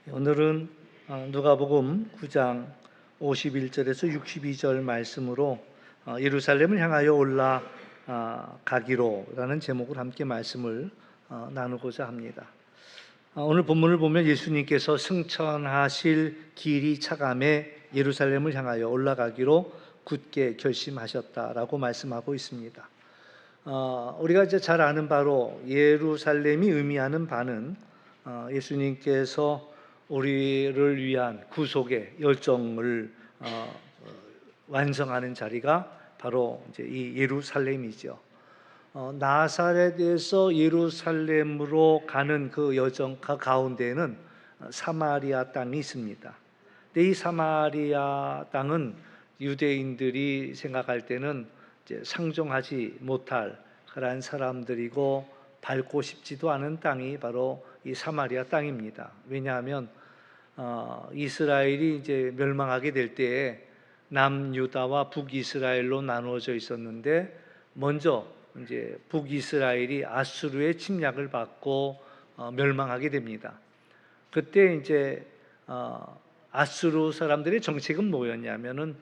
오늘은 누가복음 9장 51절에서 62절 말씀으로 예루살렘을 향하여 올라가기로라는 제목을 함께 말씀을 나누고자 합니다. 오늘 본문을 보면 예수님께서 승천하실 길이 차감해 예루살렘을 향하여 올라가기로 굳게 결심하셨다라고 말씀하고 있습니다. 우리가 이제 잘 아는 바로 예루살렘이 의미하는 바는 예수님께서 우리를 위한 구속의 열정을 완성하는 자리가 바로 이제 이 예루살렘이죠. 나사렛에서 예루살렘으로 가는 그 여정 가운데에는 사마리아 땅이 있습니다. 근데 이 사마리아 땅은 유대인들이 생각할 때는 이제 상종하지 못할 그러한 사람들이고 밟고 싶지도 않은 땅이 바로 이 사마리아 땅입니다. 왜냐하면 이스라엘이 이제 멸망하게 될 때에 남유다와 북이스라엘로 나누어져 있었는데 먼저 이제 북이스라엘이 아수르의 침략을 받고 멸망하게 됩니다. 그때 이제 아수르 사람들의 정책은 뭐였냐면은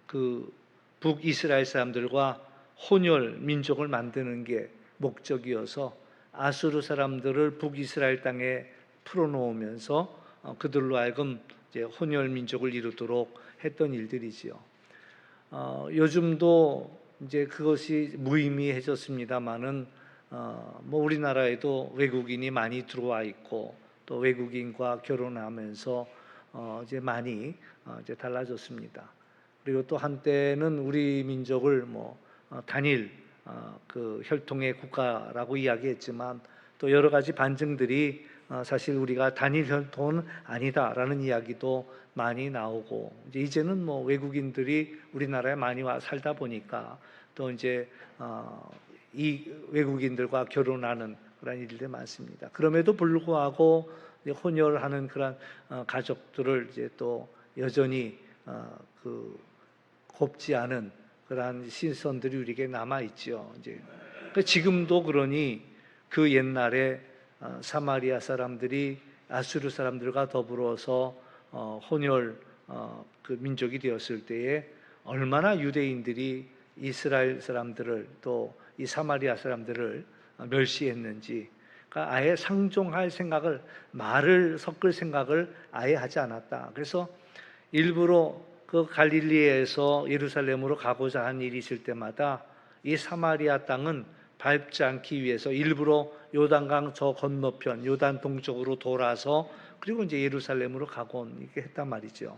그 북이스라엘 사람들과 혼혈 민족을 만드는 게 목적이어서 아수르 사람들을 북이스라엘 땅에 풀어놓으면서 그들로 하여금 이제 혼혈 민족을 이루도록 했던 일들이지요. 요즘도 이제 그것이 무의미해졌습니다만은 뭐 우리나라에도 외국인이 많이 들어와 있고 또 외국인과 결혼하면서 이제 많이 이제 달라졌습니다. 그리고 또 한때는 우리 민족을 뭐 단일 그 혈통의 국가라고 이야기했지만 또 여러 가지 반증들이 사실 우리가 단일 혈통은 아니다라는 이야기도 많이 나오고 이제는 뭐 외국인들이 우리나라에 많이 와 살다 보니까 또 이제 이 외국인들과 결혼하는 그런 일들이 많습니다. 그럼에도 불구하고 혼혈하는 그런 가족들을 이제 또 여전히 그 곱지 않은 그러한 신선들이 우리에게 남아 있죠. 이제 지금도 그러니 그 옛날에 사마리아 사람들이 아수르 사람들과 더불어서 혼혈 그 민족이 되었을 때에 얼마나 유대인들이 이스라엘 사람들을 또 이 사마리아 사람들을 멸시했는지, 그러니까 아예 상종할 생각을 말을 섞을 생각을 아예 하지 않았다. 그래서 일부러 그 갈릴리에서 예루살렘으로 가고자 한 일이 있을 때마다 이 사마리아 땅은 밟지 않기 위해서 일부러 요단강 저 건너편 요단 동쪽으로 돌아서 그리고 이제 예루살렘으로 가곤 이렇게 했단 말이죠.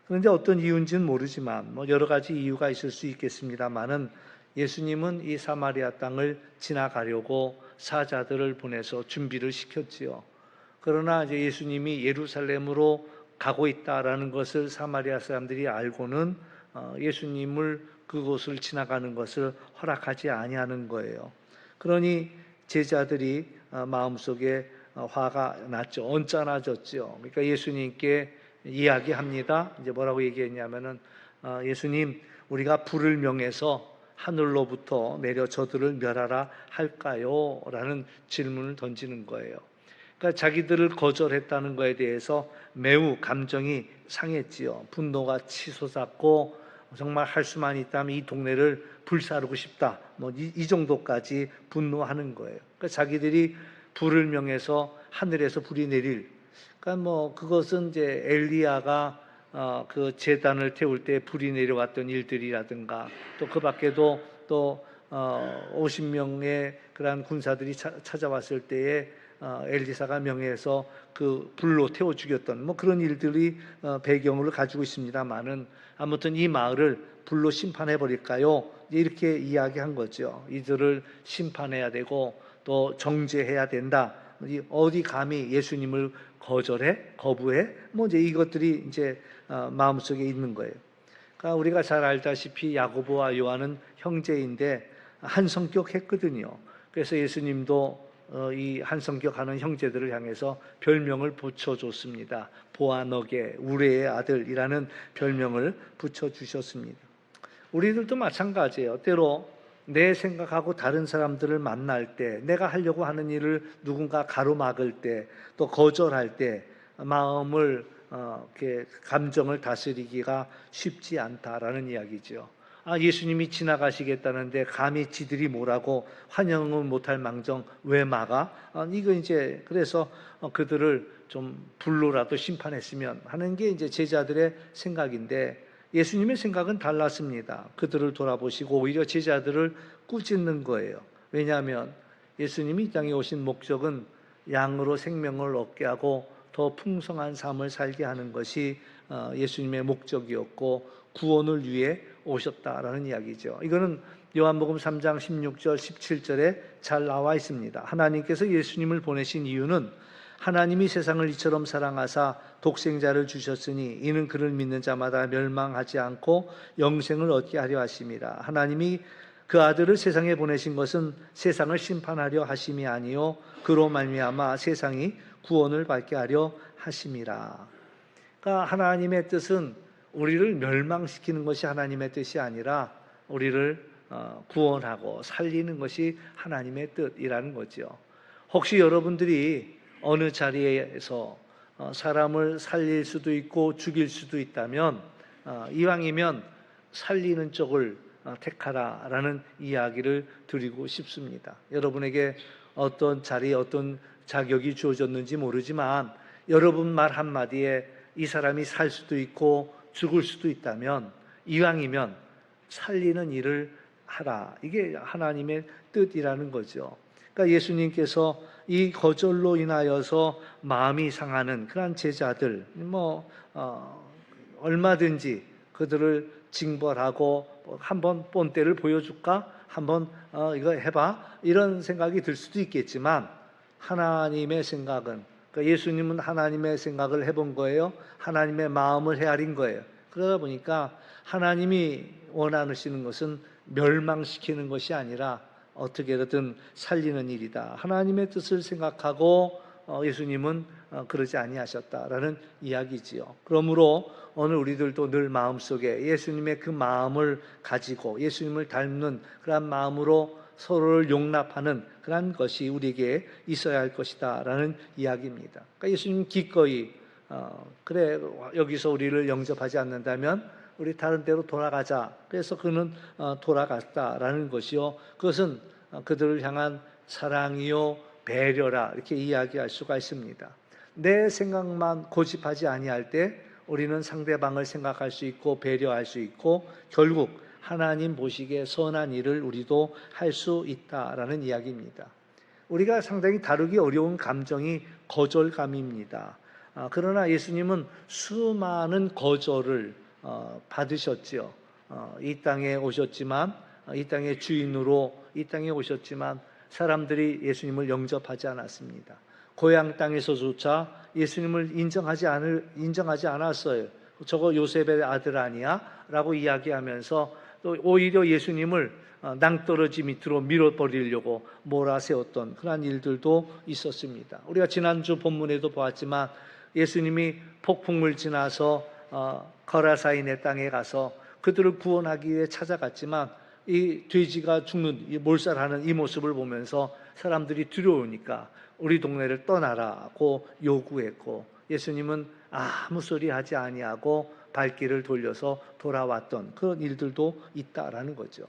그런데 어떤 이유인지는 모르지만 뭐 여러 가지 이유가 있을 수 있겠습니다만은 예수님은 이 사마리아 땅을 지나가려고 사자들을 보내서 준비를 시켰지요. 그러나 이제 예수님이 예루살렘으로 가고 있다라는 것을 사마리아 사람들이 알고는 예수님을 그곳을 지나가는 것을 허락하지 아니하는 거예요. 그러니 제자들이 마음속에 화가 났죠. 언짢아졌죠. 그러니까 예수님께 이야기합니다. 이제 뭐라고 얘기했냐면은 예수님, 우리가 불을 명해서 하늘로부터 내려 저들을 멸하라 할까요? 라는 질문을 던지는 거예요. 그러니까 자기들을 거절했다는 것에 대해서 매우 감정이 상했지요. 분노가 치솟았고 정말 할 수만 있다면 이 동네를 불사르고 싶다. 뭐 이 정도까지 분노하는 거예요. 그러니까 자기들이 불을 명해서 하늘에서 불이 내릴. 그러니까 뭐 그것은 이제 엘리야가 그 제단을 태울 때 불이 내려왔던 일들이라든가 또 그 밖에도 또 50명의 그러한 군사들이 찾아왔을 때에 엘리사가 명해서 그 불로 태워 죽였던 뭐 그런 일들이 배경을 가지고 있습니다만은 아무튼 이 마을을 불로 심판해 버릴까요? 이렇게 이야기한 거죠. 이들을 심판해야 되고 또 정죄해야 된다. 어디 감히 예수님을 거부해? 뭐 이제 이것들이 이제 마음속에 있는 거예요. 그러니까 우리가 잘 알다시피 야고보와 요한은 형제인데 한 성격했거든요. 그래서 예수님도 이 한 성격하는 형제들을 향해서 별명을 붙여줬습니다. 보아너게, 우레의 아들이라는 별명을 붙여주셨습니다. 우리들도 마찬가지예요. 때로 내 생각하고 다른 사람들을 만날 때, 내가 하려고 하는 일을 누군가 가로막을 때, 또 거절할 때 마음을 이렇게 감정을 다스리기가 쉽지 않다라는 이야기죠. 예수님이 지나가시겠다는데 감히 지들이 뭐라고 환영은 못할 망정 왜 막아? 이거 이제 그래서 그들을 좀 불로라도 심판했으면 하는 게 이제 제자들의 생각인데, 예수님의 생각은 달랐습니다. 그들을 돌아보시고 오히려 제자들을 꾸짖는 거예요. 왜냐하면 예수님이 이 땅에 오신 목적은 양으로 생명을 얻게 하고 더 풍성한 삶을 살게 하는 것이 예수님의 목적이었고 구원을 위해 오셨다라는 이야기죠. 이거는 요한복음 3장 16절 17절에 잘 나와 있습니다. 하나님께서 예수님을 보내신 이유는 하나님이 세상을 이처럼 사랑하사 독생자를 주셨으니 이는 그를 믿는 자마다 멸망하지 않고 영생을 얻게 하려 하심이라. 하나님이 그 아들을 세상에 보내신 것은 세상을 심판하려 하심이 아니요 그로 말미암아 세상이 구원을 받게 하려 하심이라. 그러니까 하나님의 뜻은 우리를 멸망시키는 것이 하나님의 뜻이 아니라 우리를 구원하고 살리는 것이 하나님의 뜻이라는 거죠. 혹시 여러분들이 어느 자리에서 사람을 살릴 수도 있고 죽일 수도 있다면 이왕이면 살리는 쪽을 택하라라는 이야기를 드리고 싶습니다. 여러분에게 어떤 자리, 어떤 자격이 주어졌는지 모르지만 여러분 말 한마디에 이 사람이 살 수도 있고 죽을 수도 있다면 이왕이면 살리는 일을 하라. 이게 하나님의 뜻이라는 거죠. 그러니까 예수님께서 이 거절로 인하여서 마음이 상하는 그런 제자들, 얼마든지 그들을 징벌하고 한번 본때를 보여줄까? 한번 이거 해봐? 이런 생각이 들 수도 있겠지만 하나님의 생각은, 그러니까 예수님은 하나님의 생각을 해본 거예요. 하나님의 마음을 헤아린 거예요. 그러다 보니까 하나님이 원하시는 것은 멸망시키는 것이 아니라 어떻게든 살리는 일이다. 하나님의 뜻을 생각하고 예수님은 그러지 아니하셨다라는 이야기지요. 그러므로 오늘 우리들도 늘 마음속에 예수님의 그 마음을 가지고 예수님을 닮는 그런 마음으로 서로를 용납하는 그런 것이 우리에게 있어야 할 것이다라는 이야기입니다. 그러니까 예수님 기꺼이 그래 여기서 우리를 영접하지 않는다면 우리 다른 데로 돌아가자. 그래서 그는 돌아갔다라는 것이요. 그것은 그들을 향한 사랑이요 배려라 이렇게 이야기할 수가 있습니다. 내 생각만 고집하지 아니할 때 우리는 상대방을 생각할 수 있고 배려할 수 있고 결국 하나님 보시기에 선한 일을 우리도 할 수 있다라는 이야기입니다. 우리가 상당히 다루기 어려운 감정이 거절감입니다. 그러나 예수님은 수많은 거절을 받으셨지요. 이 땅에 오셨지만 이 땅의 주인으로 이 땅에 오셨지만 사람들이 예수님을 영접하지 않았습니다. 고향 땅에서조차 예수님을 인정하지 않았어요. 저거 요셉의 아들 아니야? 라고 이야기하면서 또 오히려 예수님을 낭떠러지 밑으로 밀어버리려고 몰아세웠던 그런 일들도 있었습니다. 우리가 지난주 본문에도 보았지만 예수님이 폭풍을 지나서 거라사인의 땅에 가서 그들을 구원하기 위해 찾아갔지만 이 돼지가 죽는, 이 몰살하는 이 모습을 보면서 사람들이 두려우니까 우리 동네를 떠나라고 요구했고 예수님은 아무 소리 하지 아니하고 발길을 돌려서 돌아왔던 그런 일들도 있다라는 거죠.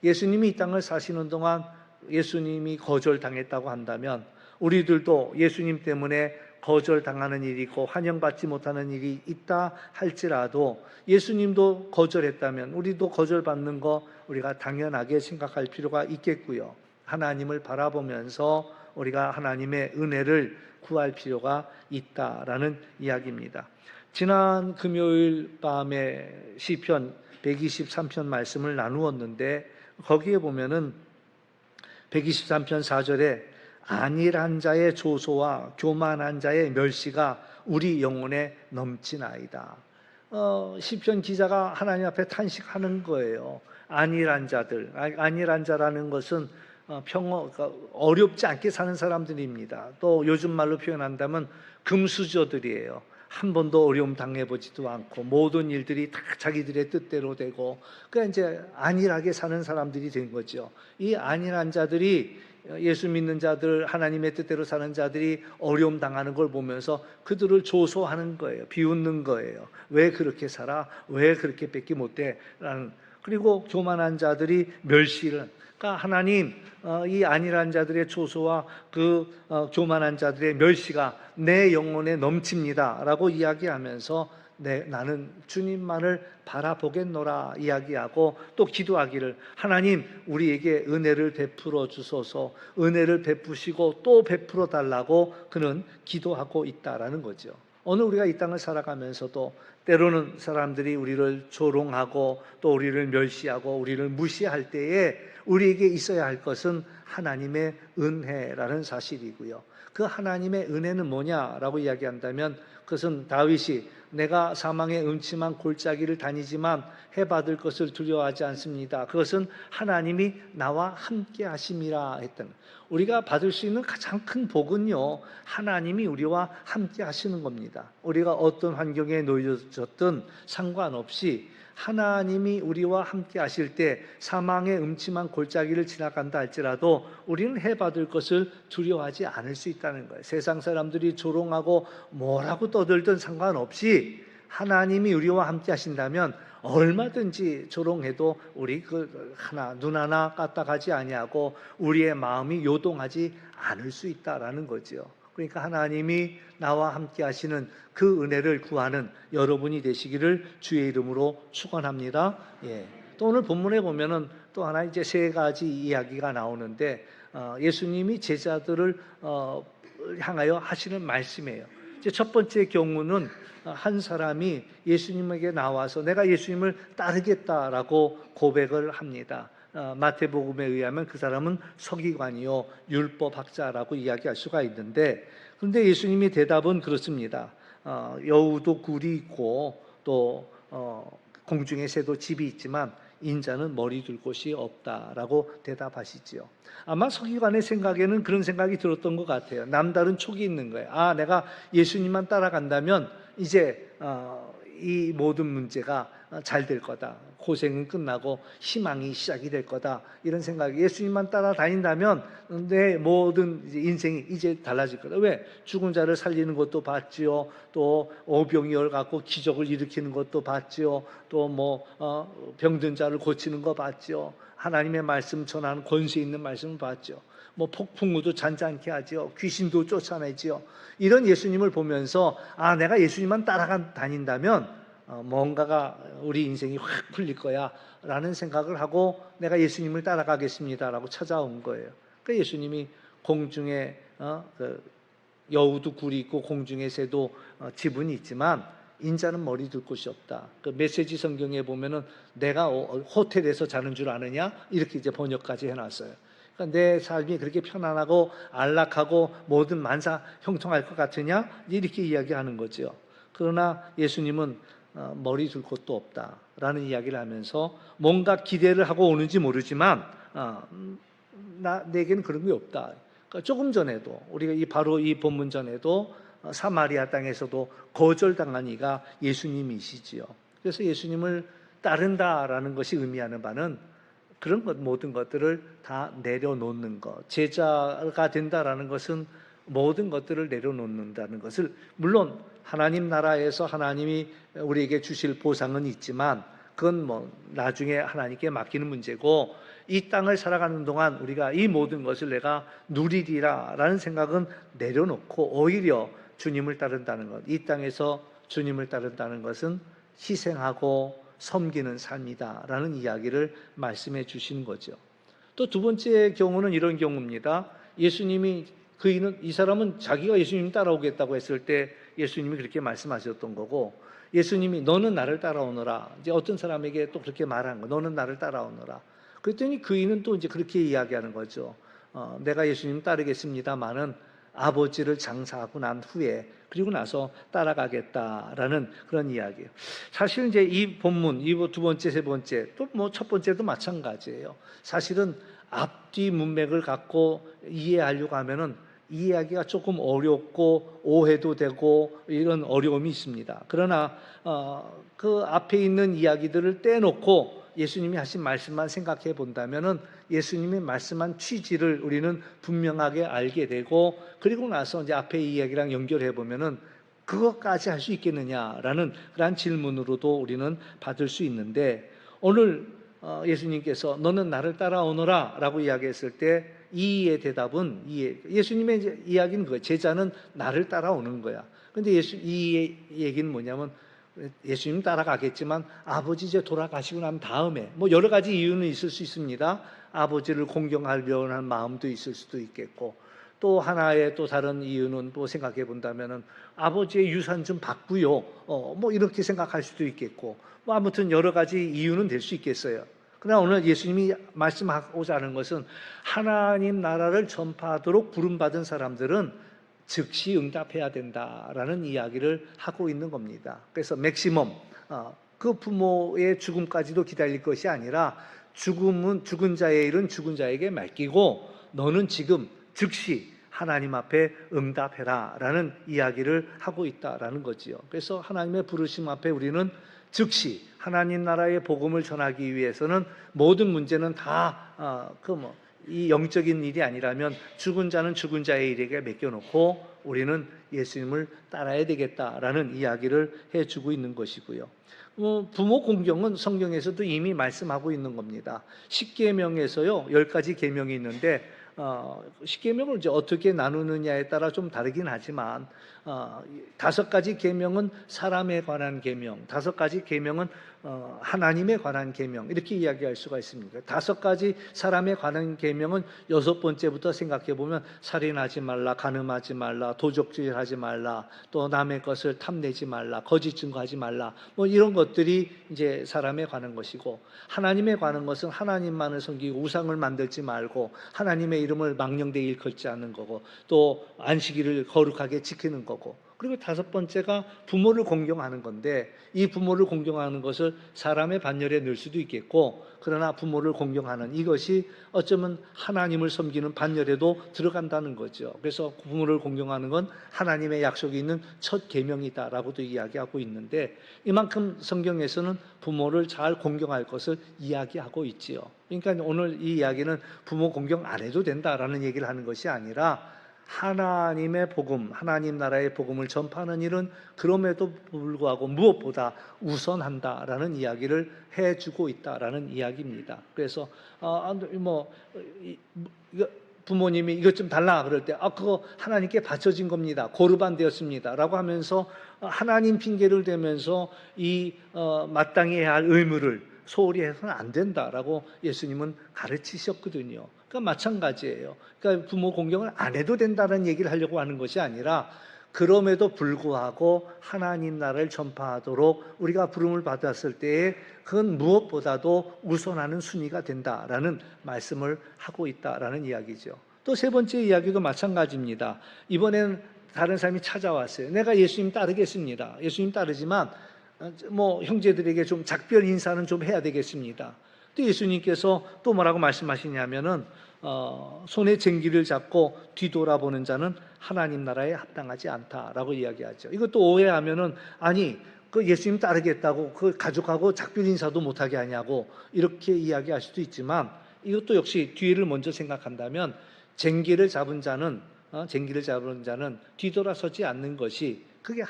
예수님이 이 땅을 사시는 동안 예수님이 거절당했다고 한다면 우리들도 예수님 때문에 거절당하는 일이 있고 환영받지 못하는 일이 있다 할지라도 예수님도 거절했다면 우리도 거절받는 거 우리가 당연하게 생각할 필요가 있겠고요. 하나님을 바라보면서 우리가 하나님의 은혜를 구할 필요가 있다라는 이야기입니다. 지난 금요일 밤에 시편 123편 말씀을 나누었는데 거기에 보면은 123편 4절에 안일한 자의 조소와 교만한 자의 멸시가 우리 영혼에 넘치나이다. 시편 기자가 하나님 앞에 탄식하는 거예요. 안일한 자들, 안일한 자라는 것은 그러니까 어렵지 않게 사는 사람들입니다. 또 요즘 말로 표현한다면 금수저들이에요. 한 번도 어려움 당해보지도 않고 모든 일들이 다 자기들의 뜻대로 되고 그러니까 이제 안일하게 사는 사람들이 된 거죠. 이 안일한 자들이 예수 믿는 자들, 하나님의 뜻대로 사는 자들이 어려움 당하는 걸 보면서 그들을 조소하는 거예요. 비웃는 거예요. 왜 그렇게 살아? 왜 그렇게 뺏기 못해? 라는. 그리고 교만한 자들이 멸시를. 그러니까 하나님, 이 안일한 자들의 조소와 교만한 자들의 멸시가 내 영혼에 넘칩니다 라고 이야기하면서 나는 주님만을 바라보겠노라 이야기하고, 또 기도하기를, 하나님 우리에게 은혜를 베풀어 주소서, 은혜를 베푸시고 또 베풀어 달라고 그는 기도하고 있다라는 거죠. 오늘 우리가 이 땅을 살아가면서도 때로는 사람들이 우리를 조롱하고 또 우리를 멸시하고 우리를 무시할 때에 우리에게 있어야 할 것은 하나님의 은혜라는 사실이고요. 그 하나님의 은혜는 뭐냐라고 이야기한다면, 그것은 다윗이 내가 사망의 음침한 골짜기를 다니지만 해받을 것을 두려워하지 않습니다. 그것은 하나님이 나와 함께 하심이라 했던, 우리가 받을 수 있는 가장 큰 복은요, 하나님이 우리와 함께 하시는 겁니다. 우리가 어떤 환경에 놓여졌든 상관없이 하나님이 우리와 함께 하실 때 사망의 음침한 골짜기를 지나간다 할지라도 우리는 해받을 것을 두려워하지 않을 수 있다는 거예요. 세상 사람들이 조롱하고 뭐라고 떠들든 상관없이 하나님이 우리와 함께 하신다면 얼마든지 조롱해도 우리 눈 하나 까딱하지 아니하고 우리의 마음이 요동하지 않을 수 있다라는 거죠. 그러니까 하나님이 나와 함께 하시는 그 은혜를 구하는 여러분이 되시기를 주의 이름으로 축원합니다. 또 오늘 본문에 보면은 또 하나 이제 세 가지 이야기가 나오는데, 예수님이 제자들을 향하여 하시는 말씀이에요. 이제 첫 번째 경우는 한 사람이 예수님에게 나와서 내가 예수님을 따르겠다라고 고백을 합니다. 마태복음에 의하면 그 사람은 서기관이요 율법학자라고 이야기할 수가 있는데, 그런데 예수님이 대답은 그렇습니다. 여우도 굴이 있고 또 공중의 새도 집이 있지만 인자는 머리 둘 곳이 없다라고 대답하시지요. 아마 서기관의 생각에는 그런 생각이 들었던 것 같아요. 남다른 촉이 있는 거예요. 내가 예수님만 따라간다면 이제 이 모든 문제가 잘 될 거다. 고생은 끝나고 희망이 시작이 될 거다. 이런 생각이, 예수님만 따라다닌다면 내 모든 인생이 이제 달라질 거다. 왜? 죽은 자를 살리는 것도 봤지요. 또 오병이 얽고 기적을 일으키는 것도 봤지요. 또 병든 자를 고치는 거 봤지요. 하나님의 말씀 전하는 권세 있는 말씀을 봤죠. 폭풍우도 잔잔케 하지요. 귀신도 쫓아내지요. 이런 예수님을 보면서 내가 예수님만 따라다닌다면 뭔가가 우리 인생이 확 풀릴 거야 라는 생각을 하고 내가 예수님을 따라가겠습니다라고 찾아온 거예요. 그러니까 예수님이 공중에 여우도 굴이 있고 공중의 새도 지분이 있지만 인자는 머리 둘 곳이 없다. 그 메시지 성경에 보면은 내가 호텔에서 자는 줄 아느냐 이렇게 이제 번역까지 해놨어요. 그러니까 내 삶이 그렇게 편안하고 안락하고 모든 만사 형통할 것 같으냐 이렇게 이야기하는 거죠. 그러나 예수님은 머리 둘 곳도 없다라는 이야기를 하면서 뭔가 기대를 하고 오는지 모르지만 내게는 그런 게 없다. 그러니까 조금 전에도 우리가 바로 이 본문 전에도 사마리아 땅에서도 거절당한 이가 예수님이시지요. 그래서 예수님을 따른다라는 것이 의미하는 바는 그런 모든 것들을 다 내려놓는 것. 제자가 된다라는 것은 모든 것들을 내려놓는다는 것을, 물론 하나님 나라에서 하나님이 우리에게 주실 보상은 있지만 그건 나중에 하나님께 맡기는 문제고, 이 땅을 살아가는 동안 우리가 이 모든 것을 내가 누리리라라는 생각은 내려놓고 오히려 주님을 따른다는 것, 이 땅에서 주님을 따른다는 것은 희생하고 섬기는 삶이다라는 이야기를 말씀해 주시는 거죠. 또 두 번째 경우는 이런 경우입니다. 예수님이 이 사람은 자기가 예수님 따라오겠다고 했을 때 예수님이 그렇게 말씀하셨던 거고, 예수님이 너는 나를 따라오너라. 이제 어떤 사람에게 또 그렇게 말한 거, 너는 나를 따라오너라. 그랬더니 그이는 또 이제 그렇게 이야기하는 거죠. 내가 예수님 따르겠습니다마는 아버지를 장사하고 난 후에 그리고 나서 따라가겠다라는 그런 이야기예요. 사실 이제 이 본문, 이 두 번째, 세 번째, 또 첫 번째도 마찬가지예요. 사실은 앞뒤 문맥을 갖고 이해하려고 하면은 이 이야기가 조금 어렵고 오해도 되고 이런 어려움이 있습니다. 그러나 그 앞에 있는 이야기들을 떼놓고 예수님이 하신 말씀만 생각해 본다면은 예수님이 말씀한 취지를 우리는 분명하게 알게 되고, 그리고 나서 이제 앞에 이야기랑 연결해 보면은 그것까지 할 수 있겠느냐라는 그러한 질문으로도 우리는 받을 수 있는데, 오늘 예수님께서 너는 나를 따라오너라라고 이야기했을 때 이의 대답은 예수님의 이제 이야기는 그거예요. 제자는 나를 따라오는 거야. 근데 이 얘기는 뭐냐면 예수님 따라가겠지만 아버지 이제 돌아가시고 난 다음에 뭐 여러 가지 이유는 있을 수 있습니다. 아버지를 공경하려는 하는 마음도 있을 수도 있겠고, 또 하나의 또 다른 이유는 또 생각해 본다면은 아버지의 유산 좀 받고요. 뭐 이렇게 생각할 수도 있겠고, 뭐 아무튼 여러 가지 이유는 될 수 있겠어요. 그러나 오늘 예수님이 말씀하고자 하는 것은 하나님 나라를 전파하도록 부름받은 사람들은 즉시 응답해야 된다라는 이야기를 하고 있는 겁니다. 그래서 맥시멈, 그 부모의 죽음까지도 기다릴 것이 아니라 죽은 자의 일은 죽은 자에게 맡기고 너는 지금 즉시 하나님 앞에 응답해라 라는 이야기를 하고 있다라는 거지요. 그래서 하나님의 부르심 앞에 우리는 즉시 하나님 나라의 복음을 전하기 위해서는 모든 문제는 다 이 영적인 일이 아니라면 죽은 자는 죽은 자의 일에게 맡겨놓고 우리는 예수님을 따라야 되겠다라는 이야기를 해주고 있는 것이고요. 부모 공경은 성경에서도 이미 말씀하고 있는 겁니다. 10계명에서요 10가지 계명이 있는데 10계명을 이제 어떻게 나누느냐에 따라 좀 다르긴 하지만 5가지 계명은 사람에 관한 계명, 5가지 계명은 하나님에 관한 계명, 이렇게 이야기할 수가 있습니다. 5가지 사람에 관한 계명은 6번째부터 생각해 보면 살인하지 말라, 간음하지 말라, 도적질하지 말라, 또 남의 것을 탐내지 말라, 거짓 증거하지 말라, 뭐 이런 것들이 이제 사람에 관한 것이고, 하나님에 관한 것은 하나님만을 섬기고 우상을 만들지 말고 하나님의 이름을 망령되이 일컫지 않는 거고, 또 안식일을 거룩하게 지키는 거고, 그리고 5번째가 부모를 공경하는 건데, 이 부모를 공경하는 것을 사람의 반열에 넣을 수도 있겠고, 그러나 부모를 공경하는 이것이 어쩌면 하나님을 섬기는 반열에도 들어간다는 거죠. 그래서 부모를 공경하는 건 하나님의 약속이 있는 첫 계명이다라고도 이야기하고 있는데, 이만큼 성경에서는 부모를 잘 공경할 것을 이야기하고 있지요. 그러니까 오늘 이 이야기는 부모 공경 안 해도 된다라는 얘기를 하는 것이 아니라, 하나님의 복음, 하나님 나라의 복음을 전파하는 일은 그럼에도 불구하고 무엇보다 우선한다라는 이야기를 해주고 있다라는 이야기입니다. 그래서 부모님이 이것 좀 달라 그럴 때 그거 하나님께 바쳐진 겁니다, 고르반 되었습니다라고 하면서 하나님 핑계를 대면서 이 마땅히 해야 할 의무를 소홀히 해서는 안 된다라고 예수님은 가르치셨거든요. 그러니까 마찬가지예요. 그러니까 부모 공경을 안 해도 된다는 얘기를 하려고 하는 것이 아니라, 그럼에도 불구하고 하나님 나라를 전파하도록 우리가 부름을 받았을 때에 그건 무엇보다도 우선하는 순위가 된다라는 말씀을 하고 있다라는 이야기죠. 또 3번째 이야기도 마찬가지입니다. 이번에는 다른 사람이 찾아왔어요. 내가 예수님 따르겠습니다. 예수님 따르지만 형제들에게 좀 작별 인사는 좀 해야 되겠습니다. 또 예수님께서 또 뭐라고 말씀하시냐면은 손에 쟁기를 잡고 뒤돌아보는 자는 하나님 나라에 합당하지 않다라고 이야기하죠. 이것도 오해하면은 아니 그 예수님 따르겠다고 그 가족하고 작별 인사도 못하게 하냐고 이렇게 이야기할 수도 있지만, 이것도 역시 뒤를 먼저 생각한다면 쟁기를 잡은 자는 뒤돌아서지 않는 것이 그게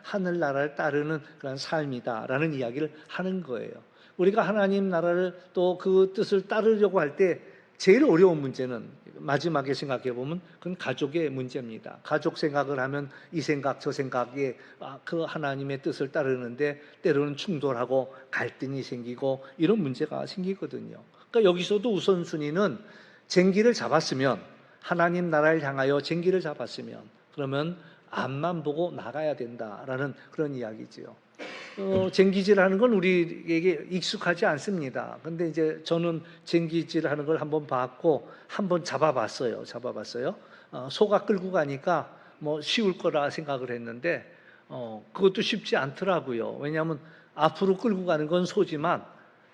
하늘나라를 따르는 그런 삶이다라는 이야기를 하는 거예요. 우리가 하나님 나라를 또 그 뜻을 따르려고 할 때 제일 어려운 문제는 마지막에 생각해 보면 그건 가족의 문제입니다. 가족 생각을 하면 이 생각 저 생각에 그 하나님의 뜻을 따르는데 때로는 충돌하고 갈등이 생기고 이런 문제가 생기거든요. 그러니까 여기서도 우선순위는 쟁기를 잡았으면, 하나님 나라를 향하여 쟁기를 잡았으면 그러면 앞만 보고 나가야 된다라는 그런 이야기지요. 쟁기질하는 건 우리에게 익숙하지 않습니다. 근데 이제 저는 쟁기질하는 걸 한번 봤고 한번 잡아봤어요. 소가 끌고 가니까 쉬울 거라 생각을 했는데 그것도 쉽지 않더라고요. 왜냐하면 앞으로 끌고 가는 건 소지만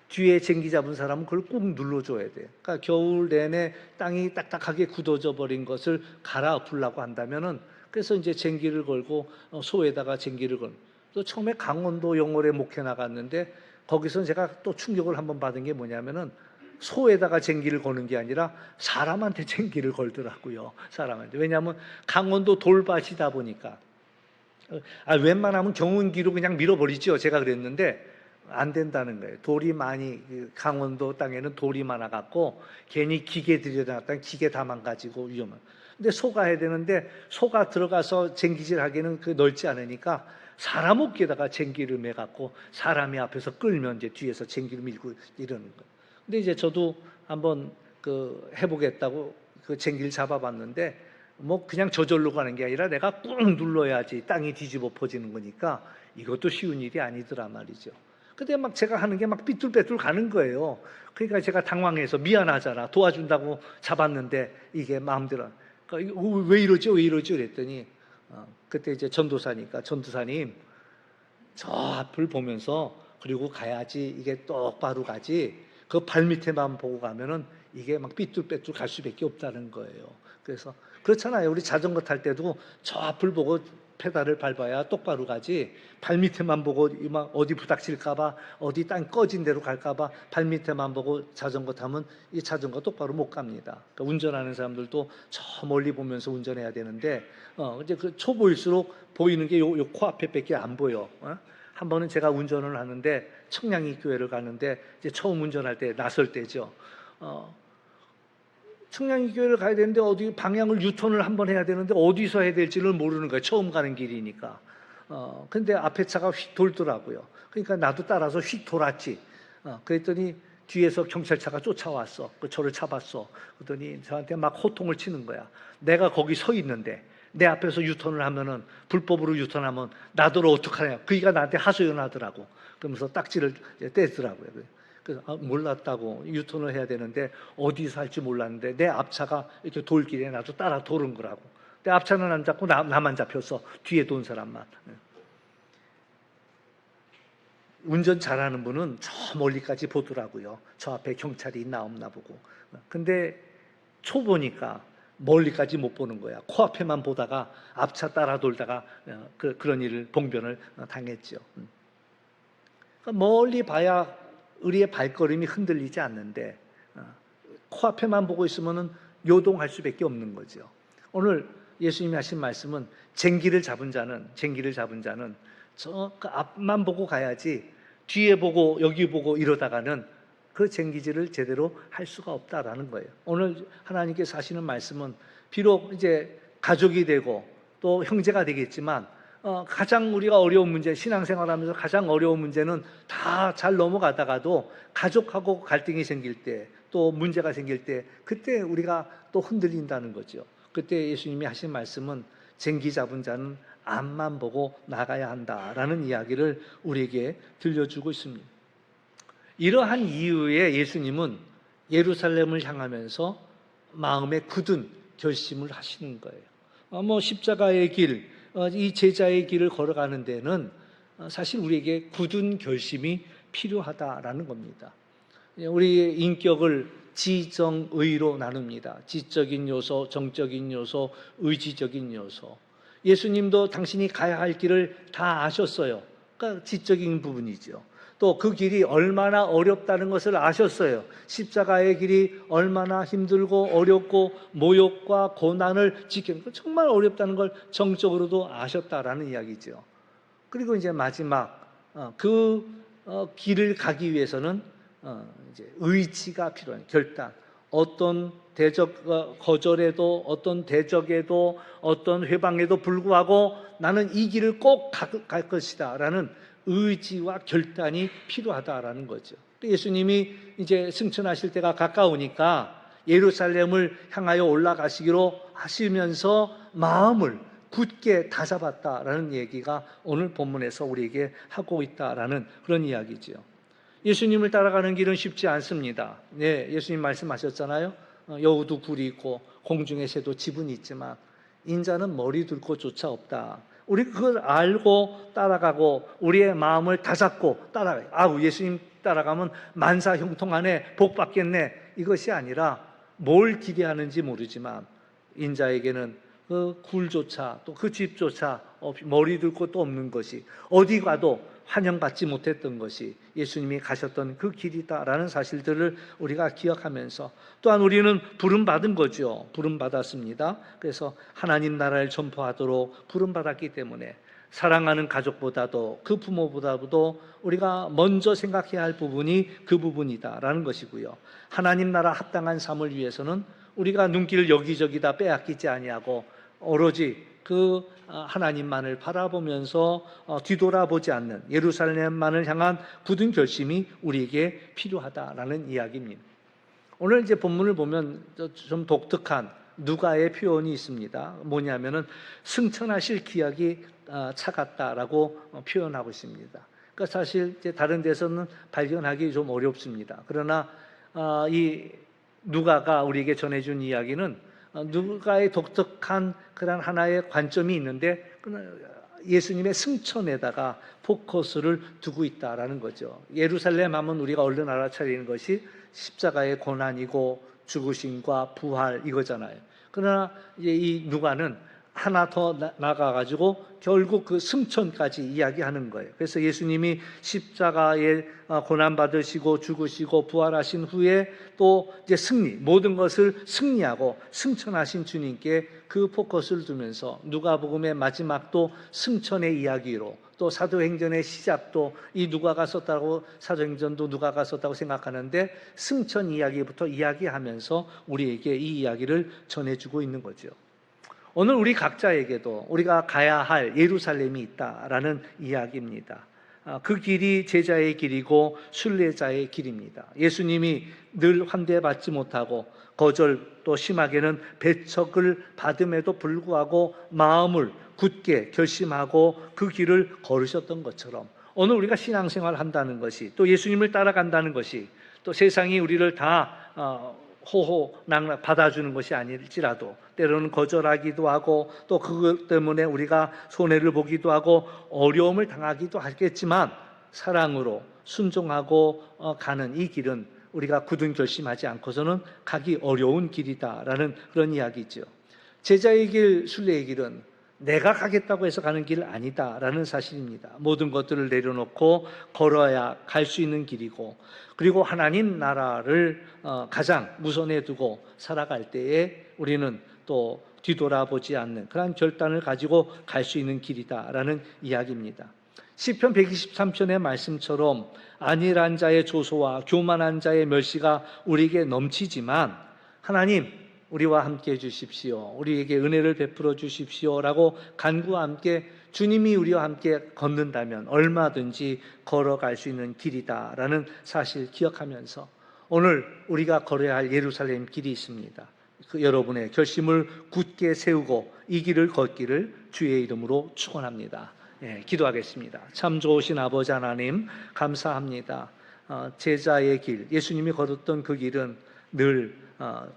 뒤에 쟁기 잡은 사람은 그걸 꾹 눌러줘야 돼요. 그러니까 겨울 내내 땅이 딱딱하게 굳어져 버린 것을 갈아엎으려고 한다면은, 그래서 이제 쟁기를 걸고 소에다가 쟁기를 걸. 또 처음에 강원도 영월에 목회 나갔는데 거기서 제가 또 충격을 한번 받은 게 뭐냐면은 소에다가 쟁기를 거는 게 아니라 사람한테 쟁기를 걸더라고요. 사람한테. 왜냐하면 강원도 돌밭이다 보니까 웬만하면 경운기로 그냥 밀어버리죠. 제가 그랬는데 안 된다는 거예요. 돌이 많이, 강원도 땅에는 돌이 많아갖고 괜히 기계 들여놨다가 기계 다 망가지고 위험한. 근데 소가 해야 되는데 소가 들어가서 쟁기질 하기에는 넓지 않으니까 사람 어깨에다가 쟁기를 매갖고 사람이 앞에서 끌면 이제 뒤에서 쟁기를 밀고 이러는 거예요. 근데 이제 저도 한번 해보겠다고 쟁기를 잡아봤는데 뭐 그냥 저절로 가는 게 아니라 내가 꾹 눌러야지 땅이 뒤집어 퍼지는 거니까 이것도 쉬운 일이 아니더라 말이죠. 근데 막 제가 하는 게 막 삐뚤빼뚤 가는 거예요. 그러니까 제가 당황해서 미안하잖아. 도와준다고 잡았는데 이게 마음대로. 그러니까 왜 이러죠? 왜 이러죠? 그랬더니 그때 이제 전도사니까 전도사님 저 앞을 보면서 그리고 가야지 이게 똑바로 가지 그 발밑에만 보고 가면은 이게 막 삐뚤빼뚤 갈 수밖에 없다는 거예요. 그래서 그렇잖아요. 우리 자전거 탈 때도 저 앞을 보고 페달을 밟아야 똑바로 가지 발밑에만 보고 막 어디 부닥칠까봐 어디 땅 꺼진 데로 갈까봐 발밑에만 보고 자전거 타면 이 자전거 똑바로 못 갑니다. 그러니까 운전하는 사람들도 저 멀리 보면서 운전해야 되는데 이제 그 초보일수록 보이는 게 요 코앞에밖에 안 보여. 한 번은 제가 운전을 하는데 청량리 교회를 가는데 이제 처음 운전할 때 나설 때죠. 청량리 교회를 가야 되는데 어디 방향을 유턴을 한번 해야 되는데 어디서 해야 될지를 모르는 거예요. 처음 가는 길이니까. 근데 앞에 차가 휙 돌더라고요. 그러니까 나도 따라서 휙 돌았지. 그랬더니 뒤에서 경찰차가 쫓아왔어. 저를 잡았어. 그랬더니 저한테 막 호통을 치는 거야. 내가 거기 서 있는데 내 앞에서 유턴을 하면은 불법으로 유턴하면 나더러 어떡하냐. 그이가 나한테 하소연하더라고. 그러면서 딱지를 떼더라고요. 그래서 몰랐다고 유턴을 해야 되는데 어디서 할지 몰랐는데 내 앞차가 이렇게 돌길에 나도 따라 도는 거라고. 내 앞차는 안 잡고 나만 잡혔어. 뒤에 돈 사람만. 운전 잘하는 분은 저 멀리까지 보더라고요. 저 앞에 경찰이 있나 없나 보고. 근데 초보니까 멀리까지 못 보는 거야. 코앞에만 보다가 앞차 따라 돌다가 그런 일을 봉변을 당했죠. 그러니까 멀리 봐야 우리의 발걸음이 흔들리지 않는데 코앞에만 보고 있으면 요동할 수밖에 없는 거죠. 오늘 예수님이 하신 말씀은 쟁기를 잡은 자는 저 그 앞만 보고 가야지 뒤에 보고 여기 보고 이러다가는 그 쟁기질을 제대로 할 수가 없다라는 거예요. 오늘 하나님께서 하시는 말씀은 비록 이제 가족이 되고 또 형제가 되겠지만 가장 우리가 어려운 문제, 신앙생활하면서 가장 어려운 문제는 다 잘 넘어가다가도 가족하고 갈등이 생길 때, 또 문제가 생길 때, 그때 우리가 또 흔들린다는 거죠. 그때 예수님이 하신 말씀은 쟁기 잡은 자는 앞만 보고 나가야 한다라는 이야기를 우리에게 들려주고 있습니다. 이러한 이유에 예수님은 예루살렘을 향하면서 마음에 굳은 결심을 하시는 거예요. 십자가의 길, 이 제자의 길을 걸어가는 데는 사실 우리에게 굳은 결심이 필요하다라는 겁니다. 우리의 인격을 지정의로 나눕니다. 지적인 요소, 정적인 요소, 의지적인 요소. 예수님도 당신이 가야 할 길을 다 아셨어요. 그러니까 지적인 부분이죠. 또 그 길이 얼마나 어렵다는 것을 아셨어요. 십자가의 길이 얼마나 힘들고 어렵고 모욕과 고난을 지키는 거 정말 어렵다는 걸 정적으로도 아셨다라는 이야기죠. 그리고 이제 마지막 길을 가기 위해서는 이제 의지가 필요한 결단. 어떤 거절에도 어떤 대적에도 어떤 회방에도 불구하고 나는 이 길을 꼭 갈 것이다라는 의지와 결단이 필요하다라는 거죠. 예수님이 이제 승천하실 때가 가까우니까 예루살렘을 향하여 올라가시기로 하시면서 마음을 굳게 다잡았다라는 얘기가 오늘 본문에서 우리에게 하고 있다라는 그런 이야기죠. 예수님을 따라가는 길은 쉽지 않습니다. 네, 예수님 말씀하셨잖아요. 여우도 굴이 있고 공중의 새도 지분이 있지만 인자는 머리 둘 곳조차 없다. 우리 그걸 알고 따라가고 우리의 마음을 다잡고 따라가요. 예수님 따라가면 만사 형통하네, 복 받겠네, 이것이 아니라 뭘 기대하는지 모르지만 인자에게는 그 굴조차 또 그 집조차 없이 머리 둘 곳도 없는 것이 어디 가도 환영받지 못했던 것이 예수님이 가셨던 그 길이다라는 사실들을 우리가 기억하면서, 또한 우리는 부름받은 거죠. 부름받았습니다. 그래서 하나님 나라를 전파하도록 부름받았기 때문에 사랑하는 가족보다도, 그 부모보다도 우리가 먼저 생각해야 할 부분이 그 부분이다라는 것이고요. 하나님 나라 합당한 삶을 위해서는 우리가 눈길을 여기저기다 빼앗기지 아니하고 오로지 그 하나님만을 바라보면서 뒤돌아보지 않는 예루살렘만을 향한 굳은 결심이 우리에게 필요하다라는 이야기입니다. 오늘 이제 본문을 보면 좀 독특한 누가의 표현이 있습니다. 뭐냐면은 승천하실 기약이 차갔다라고 표현하고 있습니다. 그러니까 사실 이제 다른 데서는 발견하기 좀 어렵습니다. 그러나 이 누가가 우리에게 전해준 이야기는 누가의 독특한 그런 하나의 관점이 있는데 예수님의 승천에다가 포커스를 두고 있다라는 거죠. 예루살렘 하면 우리가 얼른 알아차리는 것이 십자가의 고난이고 죽으심과 부활 이거잖아요. 그러나 이제 이 누가는 하나 더 나가가지고 결국 그 승천까지 이야기하는 거예요. 그래서 예수님이 십자가에 고난 받으시고 죽으시고 부활하신 후에 또 이제 승리, 모든 것을 승리하고 승천하신 주님께 그 포커스를 두면서 누가복음의 마지막도 승천의 이야기로, 또 사도행전의 시작도 이 누가가 썼다고, 사도행전도 누가가 썼다고 생각하는데 승천 이야기부터 이야기하면서 우리에게 이 이야기를 전해주고 있는 거죠. 오늘 우리 각자에게도 우리가 가야 할 예루살렘이 있다라는 이야기입니다. 그 길이 제자의 길이고 순례자의 길입니다. 예수님이 늘 환대받지 못하고 거절, 또 심하게는 배척을 받음에도 불구하고 마음을 굳게 결심하고 그 길을 걸으셨던 것처럼, 오늘 우리가 신앙생활을 한다는 것이, 또 예수님을 따라간다는 것이, 또 세상이 우리를 다 호호낭락 받아주는 것이 아닐지라도 때로는 거절하기도 하고, 또 그것 때문에 우리가 손해를 보기도 하고 어려움을 당하기도 하겠지만 사랑으로 순종하고 가는 이 길은 우리가 굳은 결심하지 않고서는 가기 어려운 길이다라는 그런 이야기죠. 제자의 길, 순례의 길은 내가 가겠다고 해서 가는 길 아니다라는 사실입니다. 모든 것들을 내려놓고 걸어야 갈 수 있는 길이고, 그리고 하나님 나라를 가장 우선에 두고 살아갈 때에 우리는 또 뒤돌아보지 않는 그런 결단을 가지고 갈 수 있는 길이다라는 이야기입니다. 시편 123편의 말씀처럼 안일한 자의 조소와 교만한 자의 멸시가 우리에게 넘치지만 하나님 우리와 함께 해주십시오, 우리에게 은혜를 베풀어 주십시오라고 간구와 함께 주님이 우리와 함께 걷는다면 얼마든지 걸어갈 수 있는 길이다라는 사실 기억하면서 오늘 우리가 걸어야 할 예루살렘 길이 있습니다. 그 여러분의 결심을 굳게 세우고 이 길을 걷기를 주의 이름으로 축원합니다. 기도하겠습니다. 참 좋으신 아버지 하나님 감사합니다. 제자의 길, 예수님이 걸었던 그 길은 늘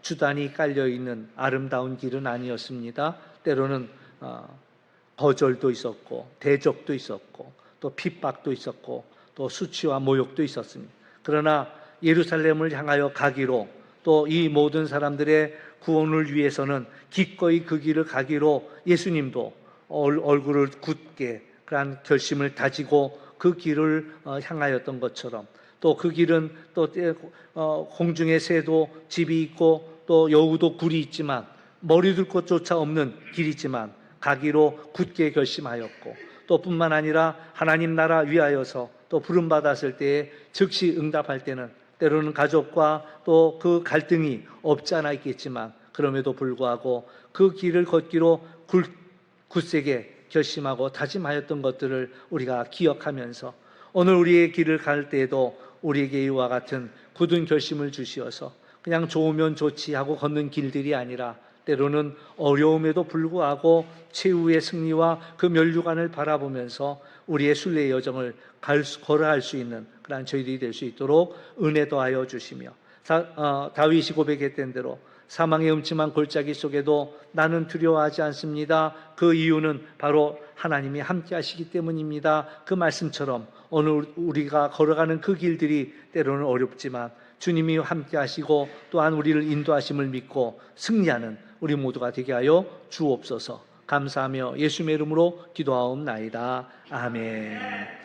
주단이 깔려있는 아름다운 길은 아니었습니다. 때로는 거절도 있었고 대적도 있었고 또 핍박도 있었고 또 수치와 모욕도 있었습니다. 그러나 예루살렘을 향하여 가기로, 또 이 모든 사람들의 구원을 위해서는 기꺼이 그 길을 가기로 예수님도 얼굴을 굳게 그런 결심을 다지고 그 길을 향하였던 것처럼, 또 그 길은 또 공중의 새도 집이 있고 또 여우도 굴이 있지만 머리 둘 곳조차 없는 길이지만 가기로 굳게 결심하였고, 또 뿐만 아니라 하나님 나라 위하여서 또 부름받았을 때에 즉시 응답할 때는 때로는 가족과 또 그 갈등이 없지 않아 있겠지만 그럼에도 불구하고 그 길을 걷기로 굳세게 결심하고 다짐하였던 것들을 우리가 기억하면서 오늘 우리의 길을 갈 때에도 우리에게 이와 같은 굳은 결심을 주시어서 그냥 좋으면 좋지 하고 걷는 길들이 아니라 때로는 어려움에도 불구하고 최후의 승리와 그 면류관을 바라보면서 우리의 순례의 여정을 걸어갈 수 있는 그런 저희들이 될 수 있도록 은혜 더하여 주시며, 다윗이 고백했던 대로 사망의 음침한 골짜기 속에도 나는 두려워하지 않습니다. 그 이유는 바로 하나님이 함께 하시기 때문입니다. 그 말씀처럼 오늘 우리가 걸어가는 그 길들이 때로는 어렵지만 주님이 함께 하시고 또한 우리를 인도하심을 믿고 승리하는 우리 모두가 되게 하여 주옵소서. 감사하며 예수님의 이름으로 기도하옵나이다. 아멘.